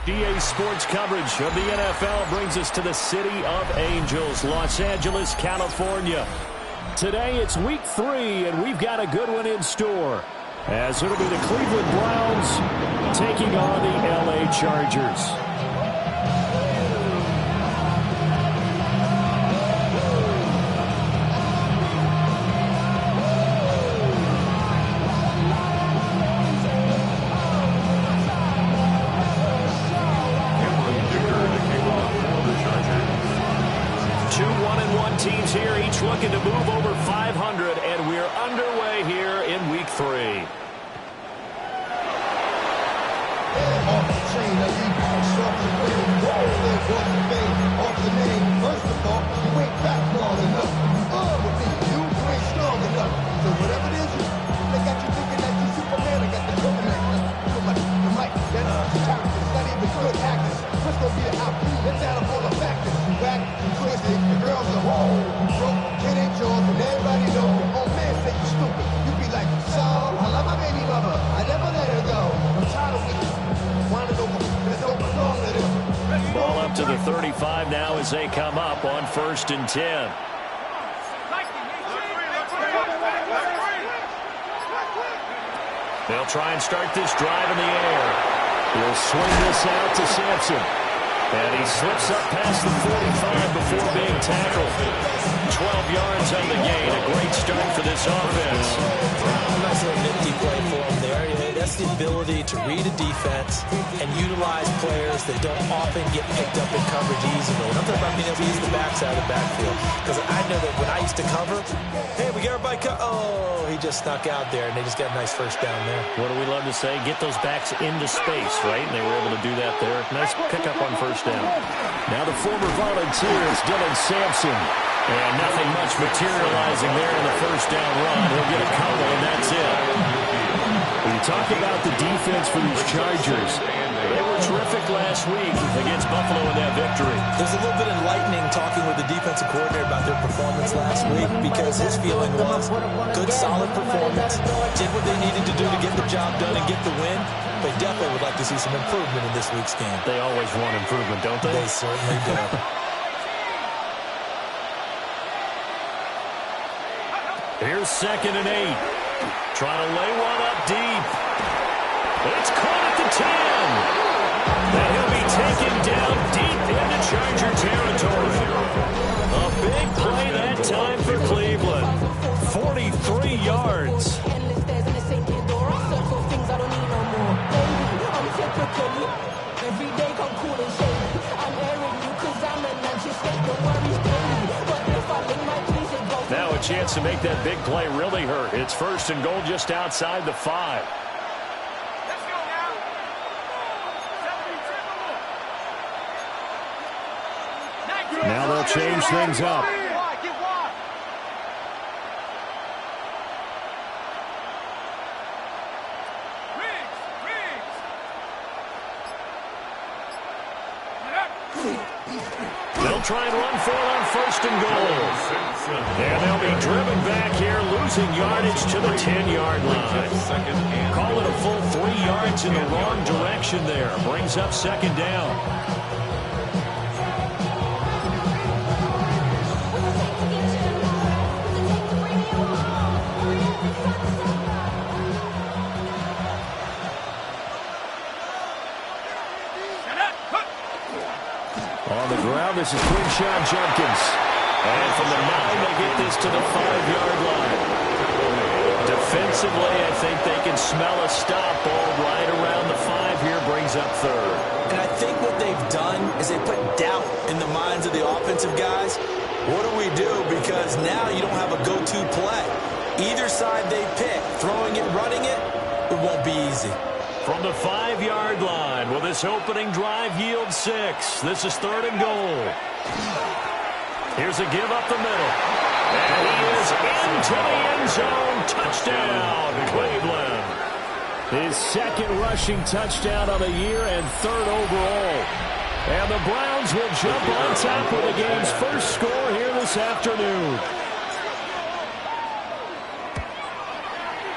GA Sports coverage of the NFL brings us to the City of Angels, Los Angeles, California. Today it's week 3, and we've got a good one in store, as it'll be the Cleveland Browns taking on the LA Chargers. Teams here, each looking to move over 500, and we're underway here in week 3. Ball up to the 35 now as they come up on 1st and 10. They'll try and start this drive in the air. He'll swing this out to Sampson. And he slips up past the 45 before being tackled. 12 yards on the gain. A great start for this offense. Nice little nifty play for him there. That's the ability to read a defense and utilize players that don't often get picked up in coverage easily. I'm talking about being able to use the backside of the backfield. Because I know that when I used to cover, hey, we got everybody oh, he just snuck out there, and they just got a nice first down there. What do we love to say? Get those backs into space, right? And they were able to do that there. Nice pickup on 1st down. Now the former Volunteer is Dylan Sampson. And nothing much materializing there in the 1st down run. He'll get a couple, and that's it. When you talk about the defense for these Chargers, they were terrific last week against Buffalo in that victory. It was a little bit enlightening talking with the defensive coordinator about their performance last week, because his feeling was good, solid performance, did what they needed to do to get the job done and get the win. They definitely would like to see some improvement in this week's game. They always want improvement, don't they? They certainly do. Here's 2nd and 8. Trying to lay one up deep. It's caught at the 10. And he'll be taken down deep into Charger territory. A big play that time for Cleveland. 43 yards. Now a chance to make that big play really hurt. It's 1st and goal just outside the 5. Now they'll change things up. They'll try and run for it on 1st and goal. And they'll be driven back here, losing yardage to the 10-yard line. Call it a full 3 yards in the wrong direction there. Brings up 2nd down. On the ground, this is Quinshawn Judkins. And from the 9, they get this to the 5-yard line. Defensively, I think they can smell a stop ball right around the 5 here, brings up 3rd. And I think what they've done is they put doubt in the minds of the offensive guys. What do we do? Because now you don't have a go-to play. Either side they pick, throwing it, running it, it won't be easy. From the 5-yard line, will this opening drive yield 6? This is 3rd and goal. Here's a give up the middle. And he is into the end zone. Touchdown, Cleveland. His 2nd rushing touchdown of the year and 3rd overall. And the Browns will jump on top with the game's first score here this afternoon.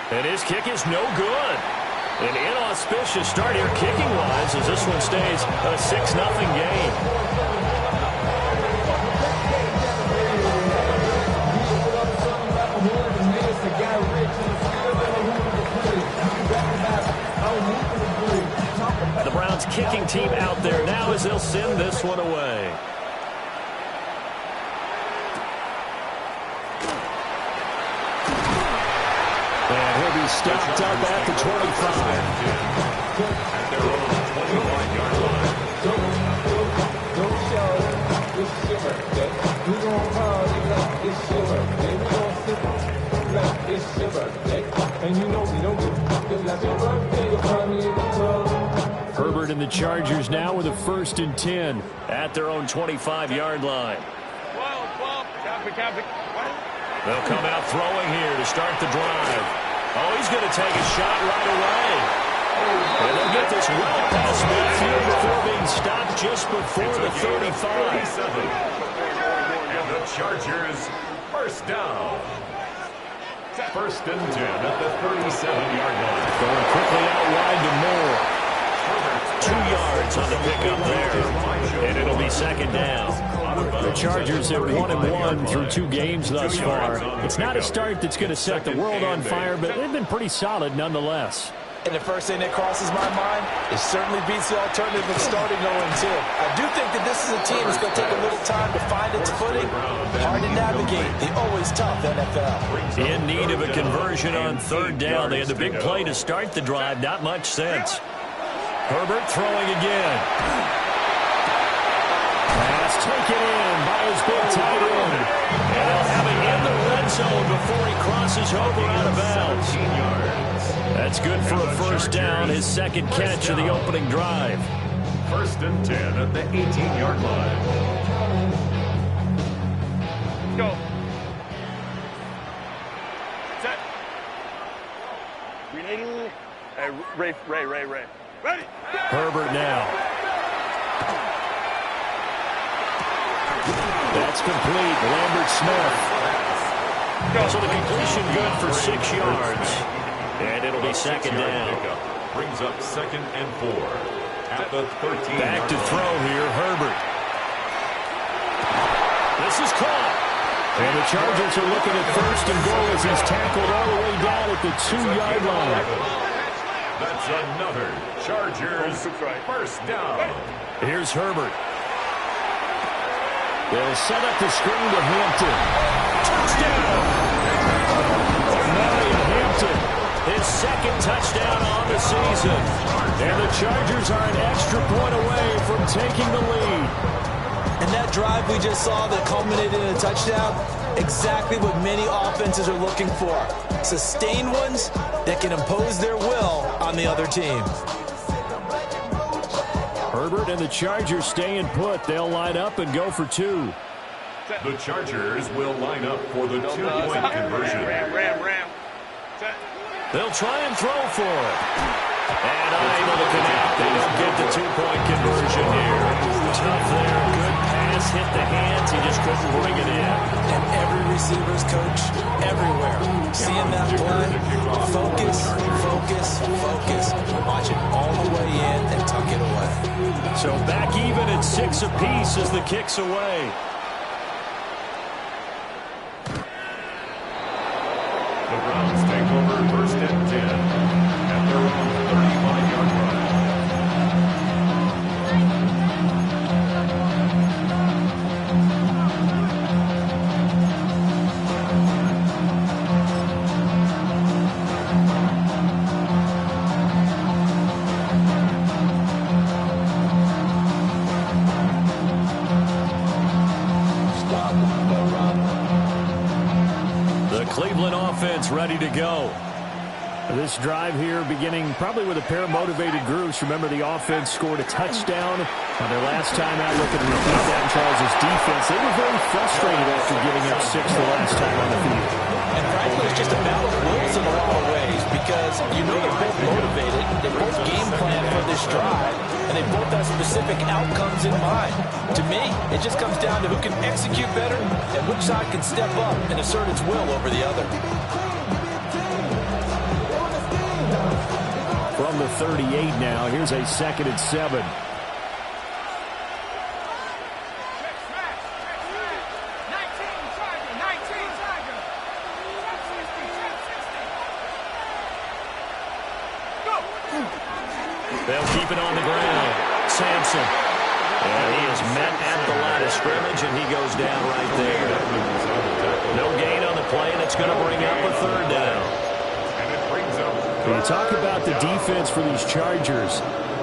And his kick is no good. An inauspicious start here kicking-wise as this one stays a 6-0 game. The Browns kicking team out there now as they'll send this one away. And he'll be stopped up at the 25. At their own 21-yard line. Don't show it's your birthday. We gon' party like it's your birthday. We gon' sip like it's your birthday. And you know we don't give a like your birthday. You'll find me in the club. Herbert and the Chargers now with a 1st and 10 at their own 25-yard line. They'll come out throwing here to start the drive. Oh, he's going to take a shot right away. And they'll get this well past midfield before being stopped just before the 35. And the Chargers, first down. 1st and 10 at the 37-yard line. Going quickly out wide to Moore. 2 yards on the pickup there. And it'll be 2nd down. The Chargers are 1-1 through 2 games thus far. It's not a start that's going to set the world on fire, but they've been pretty solid nonetheless. And the first thing that crosses my mind, it certainly beats the alternative of starting 0-2. I do think that this is a team that's going to take a little time to find its footing. Hard to navigate the always tough NFL. In need of a conversion on 3rd down. They had the big play to start the drive. Not much sense. Herbert throwing again. Pass taken in by his big tight end. And they'll have it in the red zone before he crosses over out of bounds. That's good for a 1st down, his 2nd catch of the opening drive. 1st and 10 at the 18-yard line. Go. Set. Ready? Hey, Ray. Ready? Herbert now. That's complete. Lambert Smith. So the completion good for 6 yards. And it'll be 2nd down. Brings up 2nd and 4 at the 13. Back to throw here, Herbert. This is caught. And the Chargers are looking at 1st and goal as he's tackled all the way down at the 2-yard line. That's another Chargers 1st down. Here's Herbert. They'll set up the screen to Hampton. Touchdown! Marion Hampton, his 2nd touchdown on the season. And the Chargers are an extra point away from taking the lead. And that drive we just saw that culminated in a touchdown, exactly what many offenses are looking for. Sustained ones that can impose their will on the other team. Herbert and the Chargers staying put. They'll line up and go for 2. The Chargers will line up for the 2-point conversion. Ram. Set. They'll try and throw for it. And unable to connect. They don't get the 2-point conversion here. Tough there. Good pass. Hit the hands. He just couldn't bring it in. And every receiver's coach everywhere. Seeing that play, focus. Watch it all the way in and tuck it away. So back even at 6 apiece as the kick's away. The Browns take over 1st and 10 at their own 35-yard line. Cleveland offense ready to go. This drive here beginning probably with a pair of motivated groups. Remember, the offense scored a touchdown on their last time out. Looking to repeat that in Charles' defense. They were very frustrated after giving up 6 the last time on the field. And frankly, it's just a battle of wills in a lot of ways because you know they're both motivated. They both game plan for this drive, and they both have specific outcomes in mind. To me, it just comes down to who can execute better and which side can step up and assert its will over the other. From from the 38 now. Here's a 2nd and 7. They'll keep it on the ground. Sampson. And he is met at the line of scrimmage, and he goes down right there. No gain on the play, and it's going to bring up a 3rd down. When you talk about the defense for these Chargers,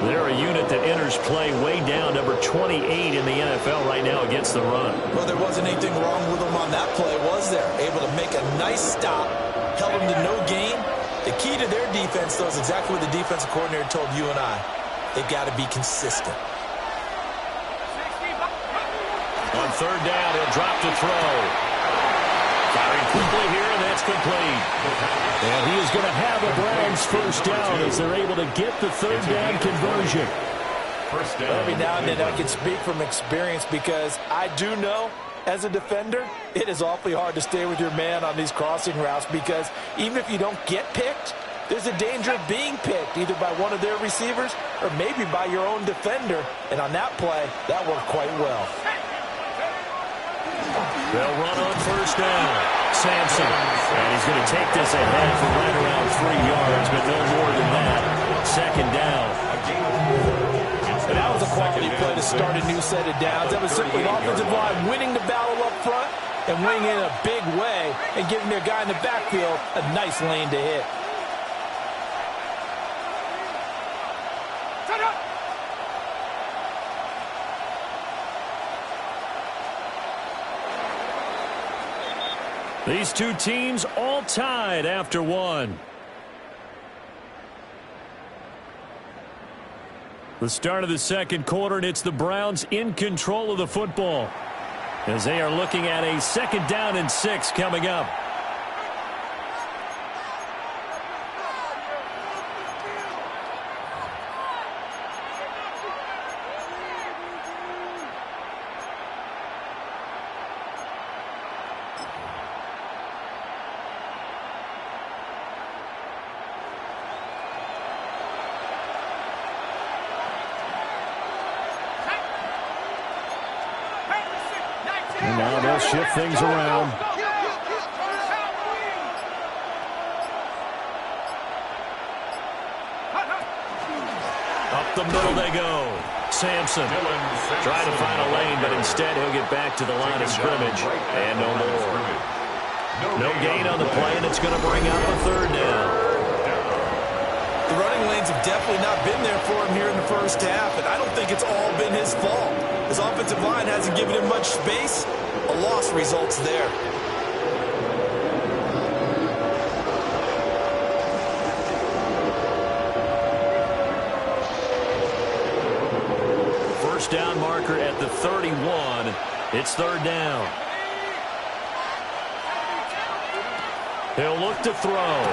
they're a unit that enters play way down, number 28 in the NFL right now against the run. Well, there wasn't anything wrong with them on that play, was there? Able to make a nice stop, held them to no gain. The key to their defense, though, is exactly what the defensive coordinator told you and I. They've got to be consistent. On 3rd down, he'll drop to throw. Firing quickly here, and that's complete. And he is going to have a Browns 1st down as they're able to get the 3rd down conversion. Every now and then I can speak from experience because I do know, as a defender, it is awfully hard to stay with your man on these crossing routes because even if you don't get picked, there's a danger of being picked either by one of their receivers or maybe by your own defender. And on that play, that worked quite well. They'll run on 1st down. Sampson. And he's going to take this ahead for right around 3 yards, but no more than that. 2nd down. And that was a quality play to start a new set of downs. That was simply an offensive line winning the battle up front and winning in a big way and giving their guy in the backfield a nice lane to hit. These two teams all tied after 1. The start of the 2nd quarter, and it's the Browns in control of the football as they are looking at a 2nd down and 6 coming up. And now they'll shift things around. Up the middle they go. Sampson trying to find a lane, but instead he'll get back to the line of scrimmage. And no more. No gain on the play, and it's going to bring up a 3rd down. The running lanes have definitely not been there for him here in the 1st half, and I don't think it's all been his fault. His offensive line hasn't given him much space. A loss results there. First down marker at the 31. It's 3rd down. He'll look to throw.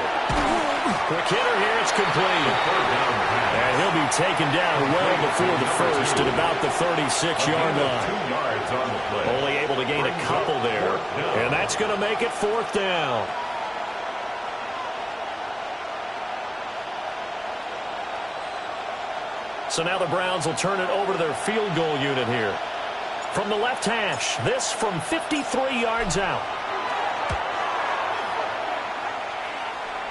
Quick hitter here, it's complete. And he'll be taken down well before the 1st at about the 36-yard line. Only able to gain a couple there. And that's going to make it 4th down. So now the Browns will turn it over to their field goal unit here. From the left hash, this from 53 yards out.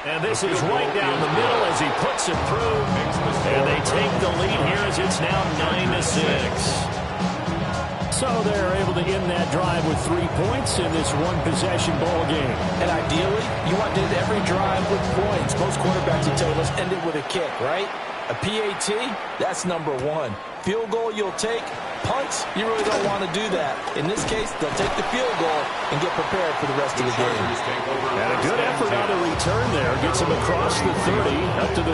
And this is right down the middle as he puts it through. And they take the lead here as it's now 9-6. So they're able to end that drive with 3 points in this one-possession ball game. And ideally, you want to end every drive with points. Most quarterbacks will tell you, let's end it with a kick, right? A PAT, that's number 1. Field goal you'll take. Punts, you really don't want to do that. In this case, they'll take the field goal and get prepared for the rest of the game. And a good effort on the return there. Gets him across the 30, up to the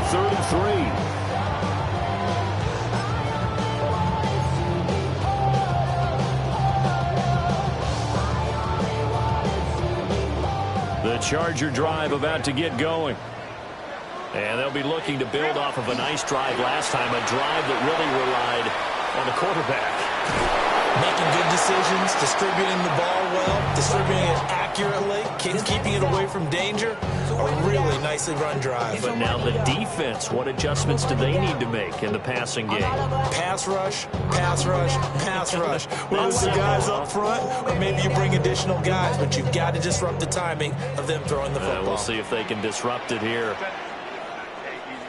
33. The Charger drive about to get going. And they'll be looking to build off of a nice drive last time, a drive that really relied on the quarterback. Make making good decisions, distributing the ball well, distributing it accurately, keeping it away from danger. A really nicely run drive. But now the defense, what adjustments do they need to make in the passing game? Pass rush, pass rush, pass rush. Whether it's the guys up front or maybe you bring additional guys, but you've got to disrupt the timing of them throwing the football. We'll see if they can disrupt it here.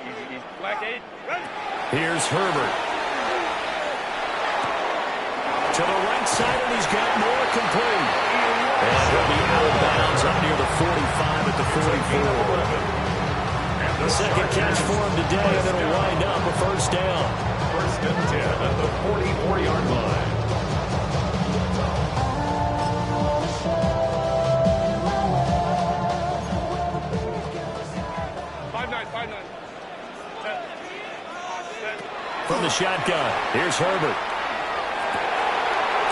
Easy. Black 8. Ready. Here's Herbert. To the right side, and he's got more complete. And he'll be out of bounds up near the 45 at the 44. The second catch for him today, and it'll wind up a first down. First and 10 at the 44-yard line. From the shotgun, here's Herbert.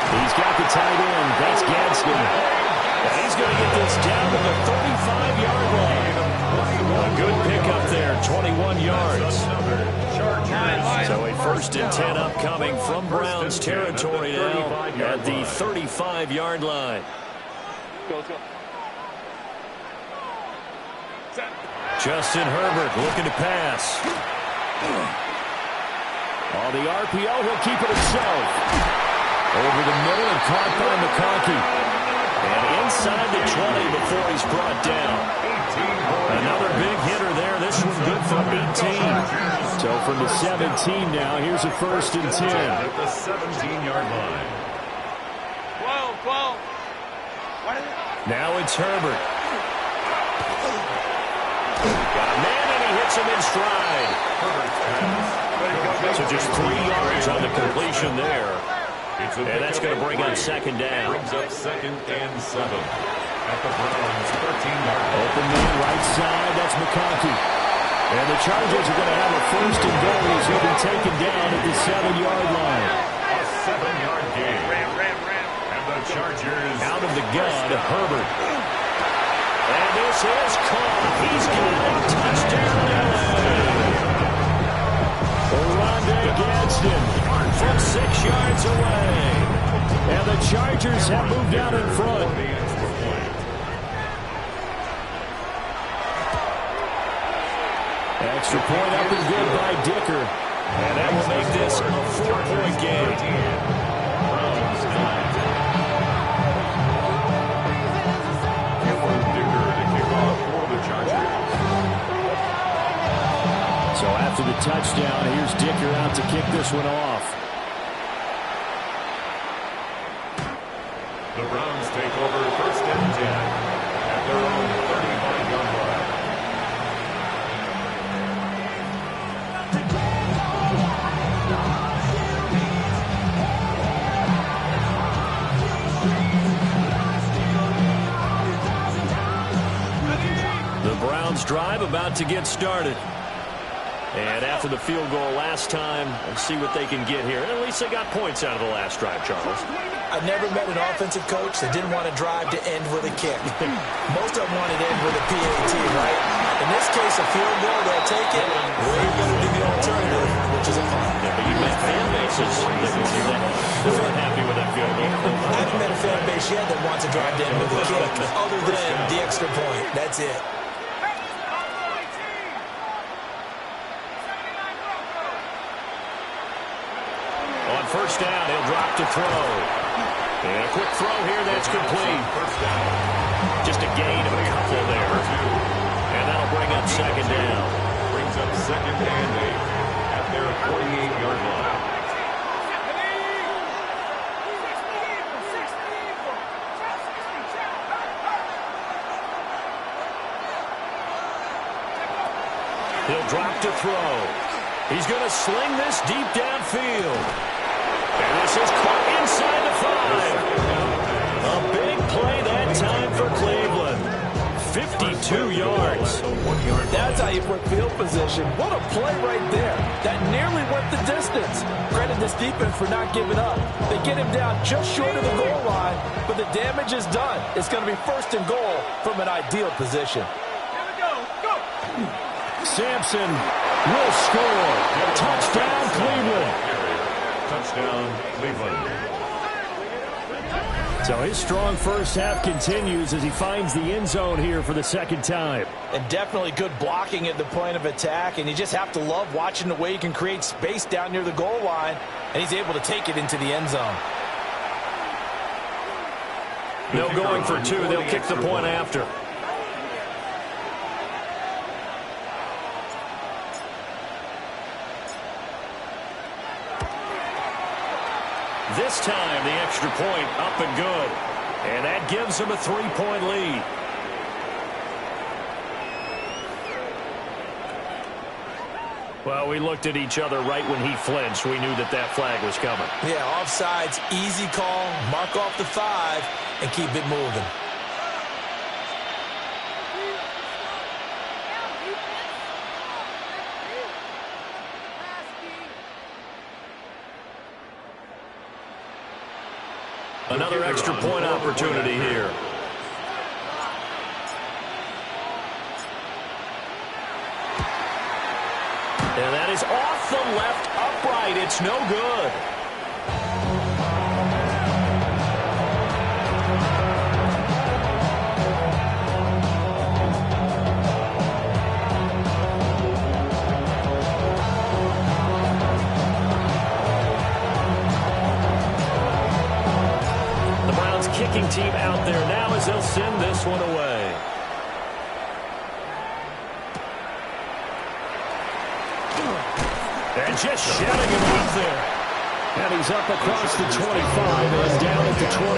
He's got the tight end. That's Gadsden. And he's going to get this down to the 35-yard line. A good pickup there, 21 yards. So a first and 10 upcoming from Browns territory now at the 35-yard line. Go. Justin Herbert looking to pass. On the RPO, he'll keep it himself. Over the middle and caught by McConkey. And inside the 20 before he's brought down. Another big hitter there. This one good for 18. So from the 17 now, here's a first and 10. At the 17-yard line. 12. Now it's Herbert. Got a man, and he hits him in stride. So just 3 yards on the completion there. And that's going to bring up second down. Brings up second and 7 at the Browns' 13-yard line. Open man right side, that's McConkey. And the Chargers are going to have a first and goal as he'll be taken down at the 7-yard line. A 7-yard gain. Ram. And the Chargers Out of the gun, Herbert. And this is caught. He's got a touchdown. Oronde Gadsden from 6 yards away. And the Chargers have moved out in front. Extra point up and good by Dicker. And that will make this a 4-point game. Browns 9. Dicker to kick off for the Chargers. So after the touchdown, here's Dicker out to kick this one off. The Browns take over first and 10 at their own 35-yard line. The Browns drive about to get started. And after the field goal last time, let's see what they can get here. At least they got points out of the last drive, Charles. I never met an offensive coach that didn't want to drive to end with a kick. Most of them wanted to end with a PAT, right? In this case, a field goal, they'll take it. Way better than the alternative, which is a punt. Yeah, but you met fan bases that weren't happy with that field goal. I haven't met a fan base yet that wants to drive to end with a kick, other than the extra point. That's it. On first down, he'll drop to throw. And a quick throw here, that's complete. First down. Just a gain of a couple there. And that'll bring up second down. Brings up second and 8 at their 48-yard line. He'll drop to throw. He's going to sling this deep downfield. And this is caught inside the 5. A big play that time for Cleveland. 52 yards. That's how you put field position. What a play right there. That nearly went the distance. Credit this defense for not giving up. They get him down just short of the goal line, but the damage is done. It's going to be first and goal from an ideal position. Here we go. Sampson will score. Touchdown, Cleveland. Touchdown, Cleveland. So his strong first half continues as he finds the end zone here for the second time. And definitely good blocking at the point of attack, and you just have to love watching the way he can create space down near the goal line, and he's able to take it into the end zone. No going for two. They'll kick the point after. This time, the extra point up and good. And that gives them a 3-point lead. Well, we looked at each other right when he flinched. We knew that that flag was coming. Yeah, offsides, easy call, mark off the 5, and keep it moving. Another extra point opportunity here. And that is off the left upright. It's no good. Kicking team out there now as they'll send this one away. And just shouting him out there. And he's up across the 25 and down at the 28.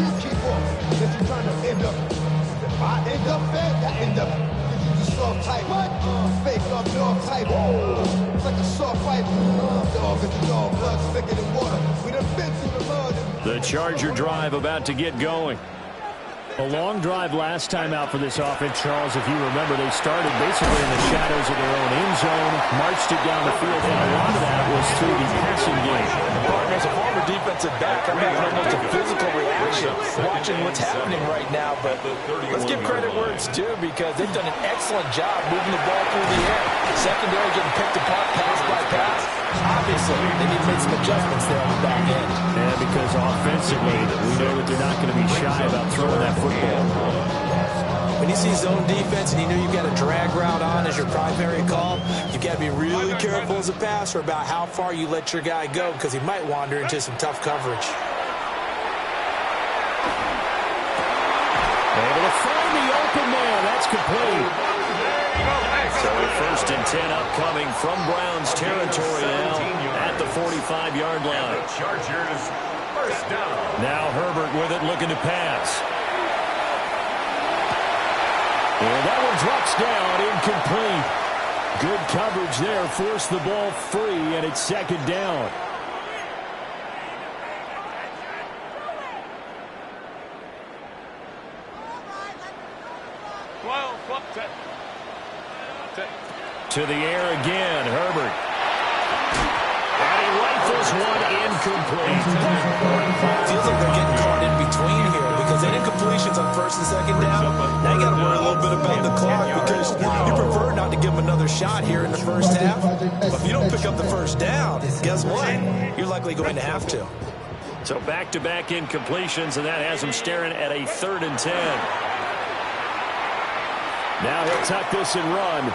You keep on. If you're trying to end up, if I end up bad, I end up. You soft type. What? Fake up dog type. It's like a soft fight. Dog is the dog. Blood's thicker than water. We done been through the mud. The Charger drive about to get going. A long drive last time out for this offense, Charles. If you remember, they started basically in the shadows of their own end zone, marched it down the field, and a lot of that was through the passing game. As a former defensive back, I'm having almost a physical reaction watching what's happening right now, but let's give credit where it's due because they've done an excellent job moving the ball through the air. Secondary getting picked apart pass by pass. Obviously, they need to make some adjustments there on the back end. And because offensively, we know that they're not going to be shy about throwing that football. When you see zone defense and you know you've got a drag route on as your primary call, you've got to be really careful as a passer about how far you let your guy go because he might wander into some tough coverage. Able to find the open man. That's complete. So first and 10 upcoming from Browns territory now at the 45-yard line. Chargers first down. Now Herbert with it, looking to pass. And that one drops down, incomplete. Good coverage there, forced the ball free, and it's second down. To the air again, Herbert. And he rifles one incomplete. Feels like they're getting caught in between here because that incompletion's on first and second down. Now you got to worry a little bit about the clock because you prefer not to give them another shot here in the first half. But if you don't pick up the first down, guess what? You're likely going to have to. So back-to-back incompletions, and that has him staring at a 3rd and 10. Now he'll tuck this and run.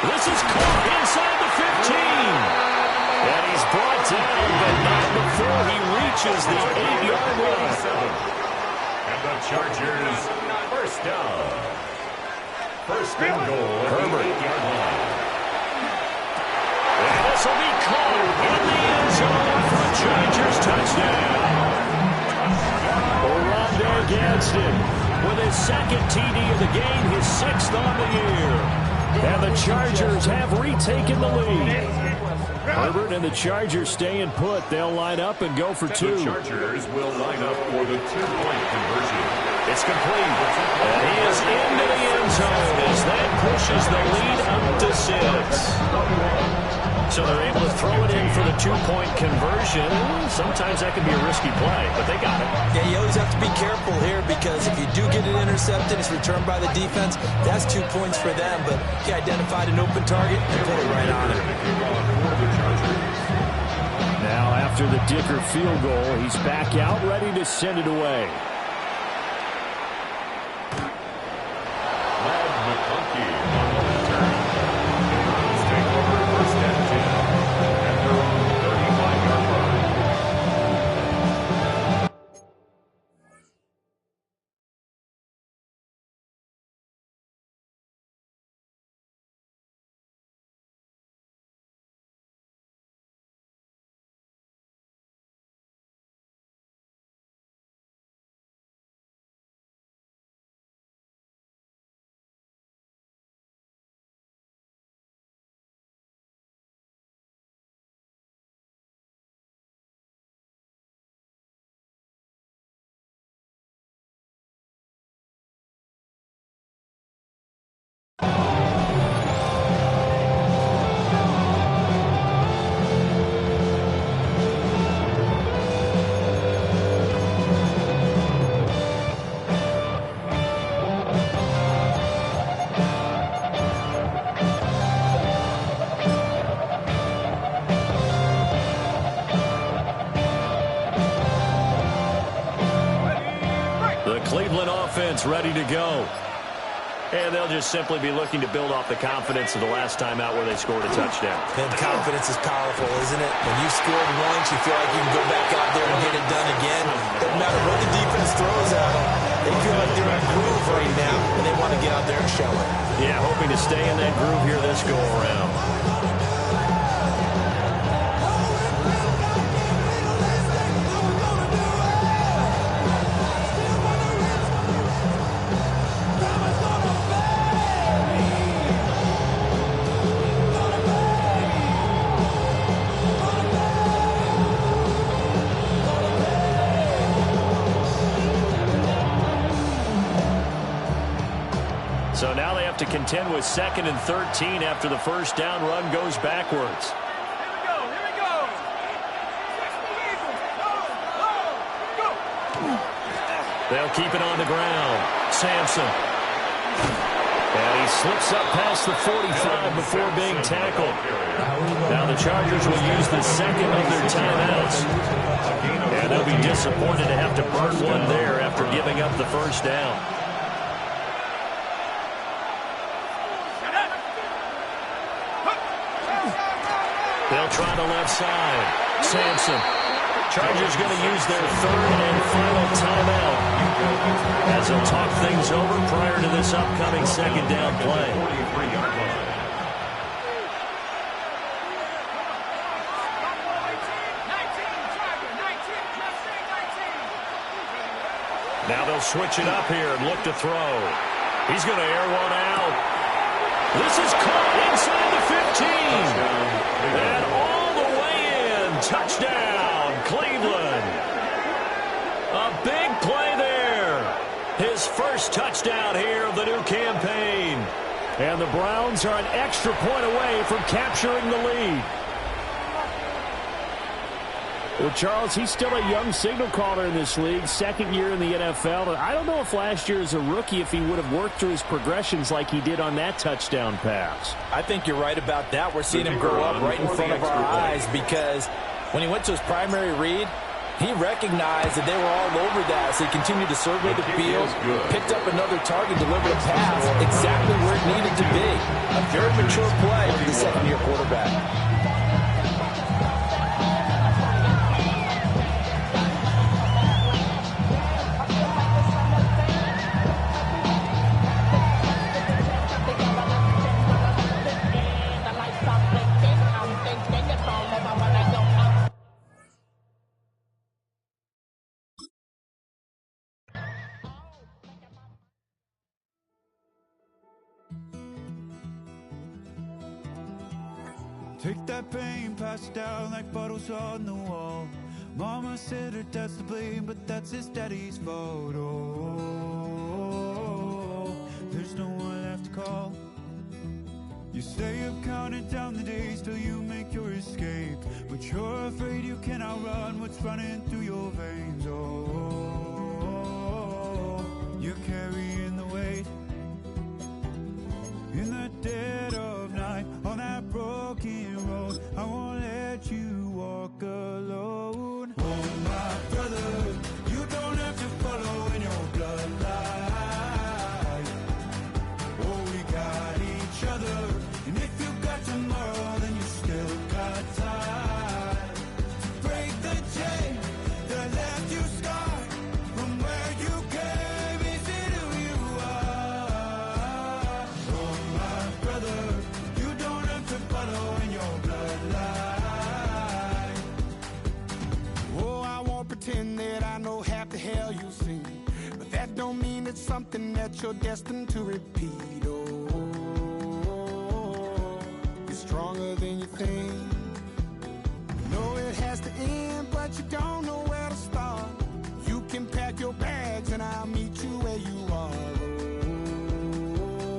This is caught inside the 15. And he's brought down, but not before he reaches the 8-yard line. And the Chargers first down. First and goal at the 8-yard line. And this will be caught in the end zone for a Chargers touchdown. Oronde Gadsden with his second TD of the game, his 6th on the year. And the Chargers have retaken the lead. Herbert and the Chargers staying put. They'll line up and go for 2. The Chargers will line up for the 2-point conversion. It's complete. And he is into the end zone as that pushes the lead up to 6. So they're able to throw it in for the 2-point conversion. Sometimes that can be a risky play, but they got it. Yeah, you always have to be careful here because if you do get it intercepted, it's returned by the defense. That's 2 points for them, but he identified an open target and put it right on it. Now, after the Dicker field goal, he's back out, ready to send it away. Cleveland offense ready to go. And they'll just simply be looking to build off the confidence of the last time out where they scored a touchdown. And confidence is powerful, isn't it? When you scored once, you feel like you can go back out there and get it done again. Doesn't matter what the defense throws at them. They feel like they're in a groove right now, and they want to get out there and show it. Yeah, hoping to stay in that groove here this go-around. So now they have to contend with 2nd and 13 after the first down run goes backwards. Here we go. They'll keep it on the ground. Sampson. And he slips up past the 45 before being tackled. Now the Chargers will use the second of their timeouts. And they'll be disappointed to have to burn one there after giving up the first down. They'll try the left side. Sampson. Chargers going to use their third and final timeout as they'll talk things over prior to this upcoming second down play. Now they'll switch it up here and look to throw. He's going to air one out. This is caught inside the 15. And all the way in. Touchdown, Cleveland. A big play there. His first touchdown here of the new campaign. And the Browns are an extra point away from capturing the lead. Well, Charles, he's still a young signal caller in this league, second year in the NFL. And I don't know if last year as a rookie if he would have worked through his progressions like he did on that touchdown pass. I think you're right about that. We're seeing him grow up right in front of our eyes because when he went to his primary read, he recognized that they were all over that, so he continued to survey the field, picked up another target, delivered a pass exactly where it needed to be. A very mature play for the second-year quarterback. Take that pain, pass it down like bottles on the wall. Mama said her dad's to blame, but that's his daddy's fault. Oh, there's no one left to call. You stay up counting down the days till you make your escape, but you're afraid you can outrun what's running through your veins. Oh, you're carrying the weight in the dead of night on that broken road. I won't let you walk alone. that you're destined to repeat. Oh, you're stronger than you think. You know it has to end, but you don't know where to start. You can pack your bags and I'll meet you where you are.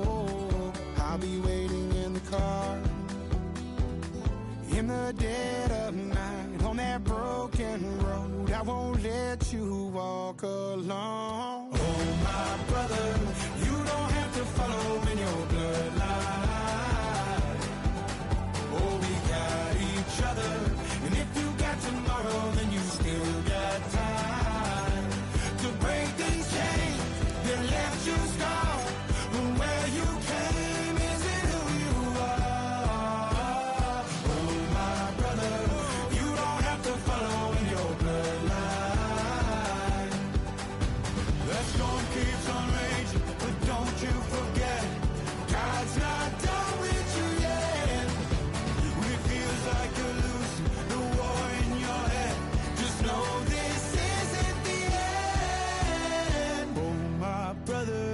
Oh, I'll be waiting in the car in the dead of night on that broken road. I won't let you walk alone. Oh, my brother, you don't have to follow in your bloodline. Oh, we got each other, and if you got tomorrow, then you still got time to break these chains that left you scarred. From where you came isn't who you are. Oh, my brother, you don't have to follow in your bloodline. That storm keeps on raging, but don't you forget, God's not done with you yet. When it feels like you're losing the war in your head, just know this isn't the end. Oh, my brother,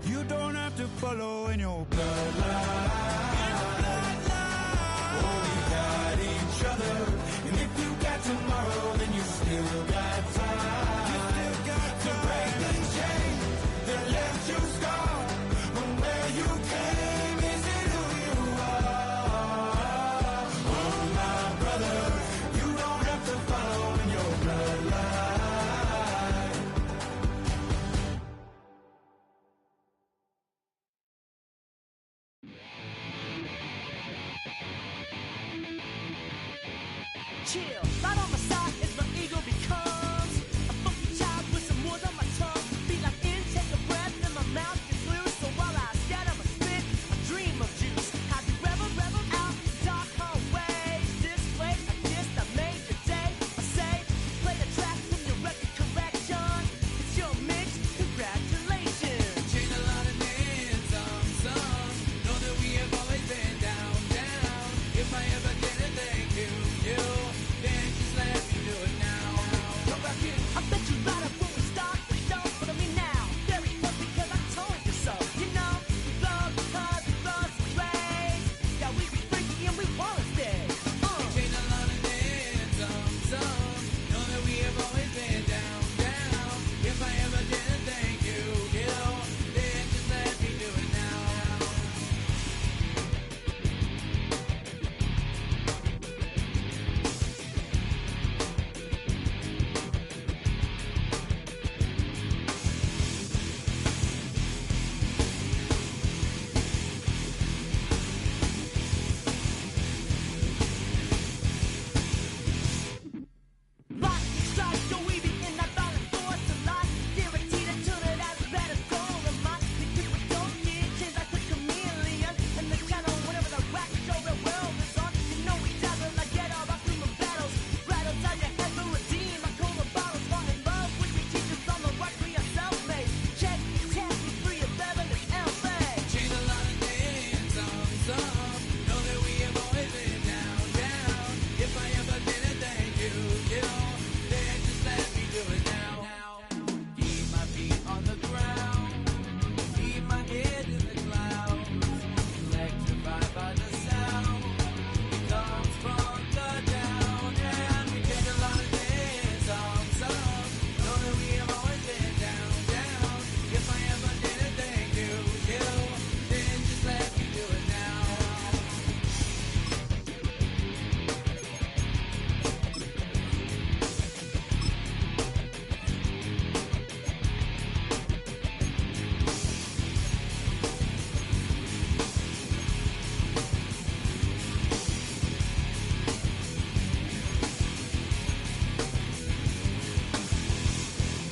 you don't have to follow in your bloodline. Oh, we got each other, and if you got tomorrow, then you still got time. You still got to break these chains that left you scarred. From where you came isn't who you are. Oh, my brother, you don't have to follow in your bloodline. Chill, right on my side as my ego becomes a funky child with some words on my tongue. Be like intake a breath and my mouth gets loose. So while I scatter my spit, I dream of juice. How you rebel out the dark hallways. This place I kissed, I made your day. I say, play the track from your record correction. It's your mix, congratulations. Change a lot of names, some. Know that we have always been down. If I ever